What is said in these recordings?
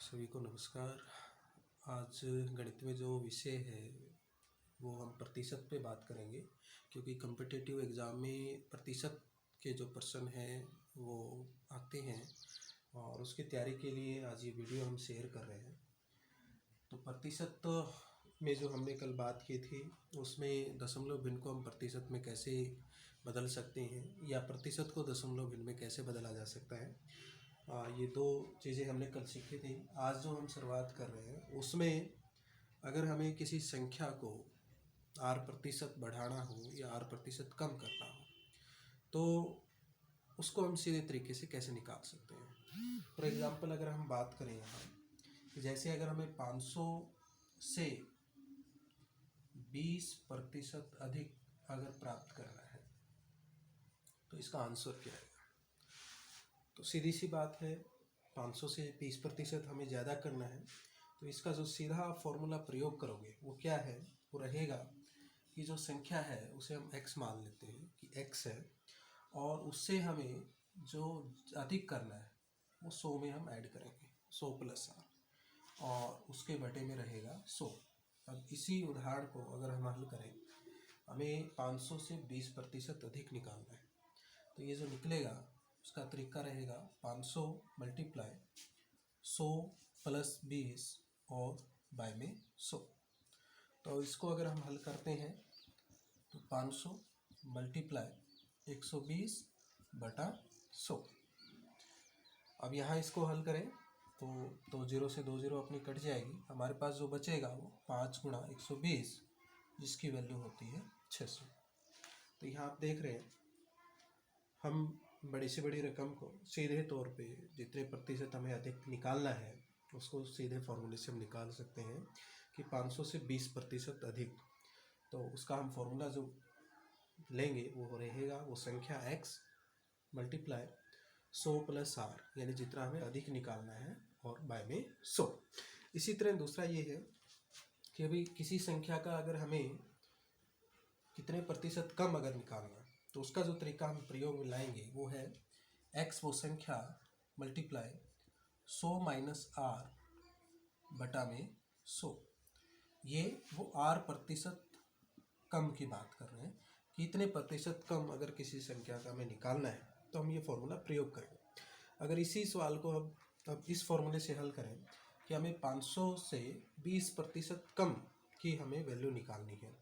सभी को नमस्कार। आज गणित में जो विषय है वो हम प्रतिशत पे बात करेंगे, क्योंकि कॉम्पिटिटिव एग्ज़ाम में प्रतिशत के जो प्रश्न हैं वो आते हैं और उसकी तैयारी के लिए आज ये वीडियो हम शेयर कर रहे हैं। तो प्रतिशत में जो हमने कल बात की थी उसमें दशमलव भिन्न को हम प्रतिशत में कैसे बदल सकते हैं या प्रतिशत को दशमलव भिन्न में कैसे बदला जा सकता है। ये दो चीज़ें हमने कल सीखी थी। आज जो हम शुरुआत कर रहे हैं उसमें अगर हमें किसी संख्या को r% बढ़ाना हो या r% कम करना हो तो उसको हम सीधे तरीके से कैसे निकाल सकते हैं। फॉर एग्ज़ाम्पल अगर हम बात करें यहाँ, जैसे अगर हमें 500 से 20% अधिक अगर प्राप्त करना है तो इसका आंसर क्या है। तो सीधी सी बात है, 500 से 20% हमें ज़्यादा करना है तो इसका जो सीधा फॉर्मूला प्रयोग करोगे वो क्या है, वो रहेगा कि जो संख्या है उसे हम x मान लेते हैं कि x है और उससे हमें जो अधिक करना है वो 100 में हम ऐड करेंगे, 100 + r और उसके बटे में रहेगा 100। अब इसी उदाहरण को अगर हम हल करें, हमें 500 से 20% अधिक निकालना है तो ये जो निकलेगा उसका तरीका रहेगा 500 × 100 + 20 और बाय में 100। तो इसको अगर हम हल करते हैं तो 500 × 120 बटा 100। अब यहाँ इसको हल करें तो 2 0 से 2 0 अपनी कट जाएगी, हमारे पास जो बचेगा वो 5 × 120 जिसकी वैल्यू होती है 600। तो यहाँ आप देख रहे हैं हम बड़ी से बड़ी रकम को सीधे तौर पे जितने प्रतिशत हमें अधिक निकालना है उसको सीधे फॉर्मूले से हम निकाल सकते हैं कि 500 से 20% अधिक। तो उसका हम फॉर्मूला जो लेंगे वो रहेगा, वो संख्या x × 100 + r, यानी जितना हमें अधिक निकालना है और बाय में 100। इसी तरह दूसरा ये है कि अभी किसी संख्या का अगर हमें कितने प्रतिशत कम अगर निकालना है तो उसका जो तरीका हम प्रयोग में लाएंगे वो है x वो संख्या मल्टीप्लाई 100 - r बटा में 100। ये वो r% कम की बात कर रहे हैं कि इतने प्रतिशत कम अगर किसी संख्या का हमें निकालना है तो हम ये फॉर्मूला प्रयोग करेंगे। अगर इसी सवाल को अब इस फॉर्मूले से हल करें कि हमें 500 से 20% कम की हमें वैल्यू निकालनी है,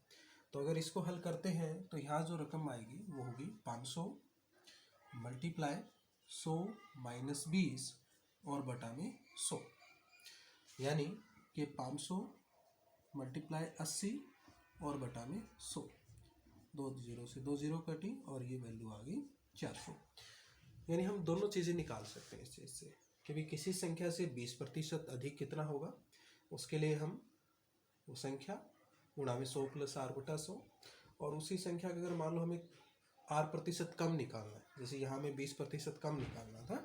तो अगर इसको हल करते हैं तो यहाँ जो रकम आएगी वो होगी 500 × 100 - 20 और बटा में 100, यानी कि 500 × 80 और बटा में 100। 2 0 से 2 0 कटी और ये वैल्यू आ गई 400। यानी हम दोनों चीज़ें निकाल सकते हैं इस चीज़ से कि भी किसी संख्या से 20% अधिक कितना होगा, उसके लिए हम वो संख्या गुणा में 100 + r बटा 100, और उसी संख्या का अगर मान लो हमें r% कम निकालना है, जैसे यहाँ में 20% कम निकालना था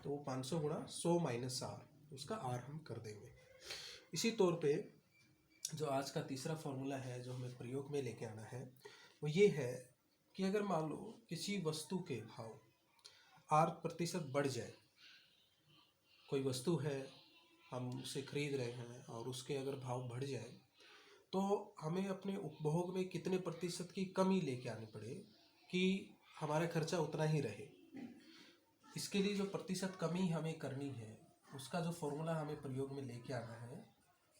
तो वो 500 × 100 - r, उसका r हम कर देंगे। इसी तौर पे जो आज का तीसरा फॉर्मूला है जो हमें प्रयोग में लेके आना है वो ये है कि अगर मान लो किसी वस्तु के भाव r% बढ़ जाए, कोई वस्तु है हम उसे खरीद रहे हैं और उसके अगर भाव बढ़ जाए तो हमें अपने उपभोग में कितने प्रतिशत की कमी लेके आनी पड़े कि हमारा खर्चा उतना ही रहे। इसके लिए जो प्रतिशत कमी हमें करनी है उसका जो फॉर्मूला हमें प्रयोग में लेके आना है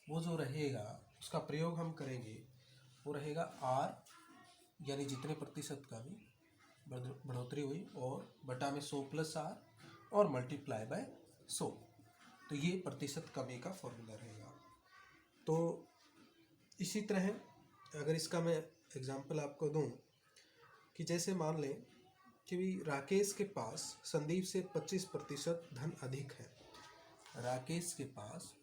वो जो रहेगा उसका प्रयोग हम करेंगे वो रहेगा r, यानी जितने प्रतिशत का भी बढ़ोतरी हुई और बटा में 100 + r और मल्टीप्लाई बाय 100। तो ये प्रतिशत कमी का फॉर्मूला रहेगा। तो इसी तरह अगर इसका मैं एग्जांपल आपको दूं कि जैसे मान लें कि भी राकेश के पास संदीप से 25% धन अधिक है। राकेश के पास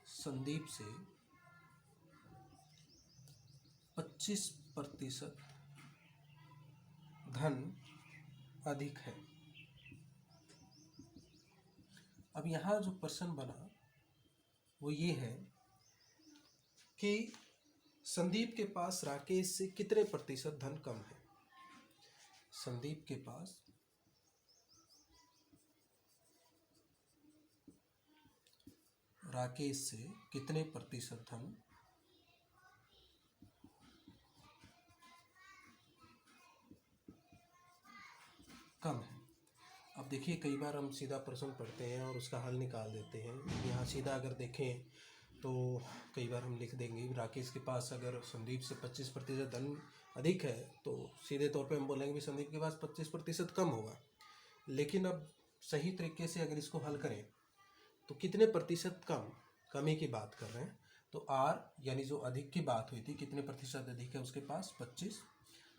संदीप से 25% धन अधिक है। अब यहाँ जो प्रश्न बना वो ये है कि संदीप के पास राकेश से कितने प्रतिशत धन कम है। संदीप के पास राकेश से कितने प्रतिशत धन कम है। अब देखिए, कई बार हम सीधा प्रश्न पढ़ते हैं और उसका हल निकाल देते हैं। यहाँ सीधा अगर देखें तो कई बार हम लिख देंगे राकेश के पास अगर संदीप से 25% धन अधिक है, तो सीधे तौर पे हम बोलेंगे भी संदीप के पास 25% कम होगा। लेकिन अब सही तरीके से अगर इसको हल करें तो कितने प्रतिशत कमी की बात कर रहे हैं, तो आर यानी जो अधिक की बात हुई थी, कितने प्रतिशत अधिक है उसके पास 25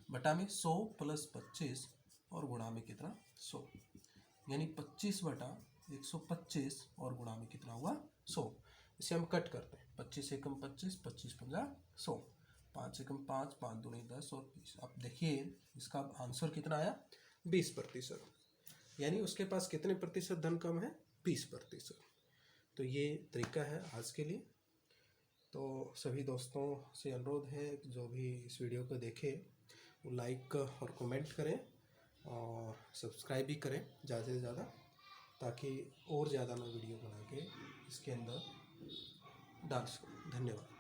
बटा में 100 प्लस 25 और गुणा में कितना 100, यानी 25 बटा 125 और गुणा में कितना हुआ 100। इसे हम कट करते हैं, 25 एकम 25, 25 पंजा 100, 5 एकम 5, 5 दूनी 10 और 20। अब देखिए इसका आंसर कितना आया 20%, यानी उसके पास कितने प्रतिशत धन कम है 20%। तो ये तरीका है आज के लिए। तो सभी दोस्तों से अनुरोध है कि जो भी इस वीडियो को देखें वो लाइक और कमेंट करें और सब्सक्राइब भी करें ज़्यादा से ज़्यादा, ताकि और ज़्यादा मैं वीडियो बना के इसके अंदर डाल सकूँ। धन्यवाद।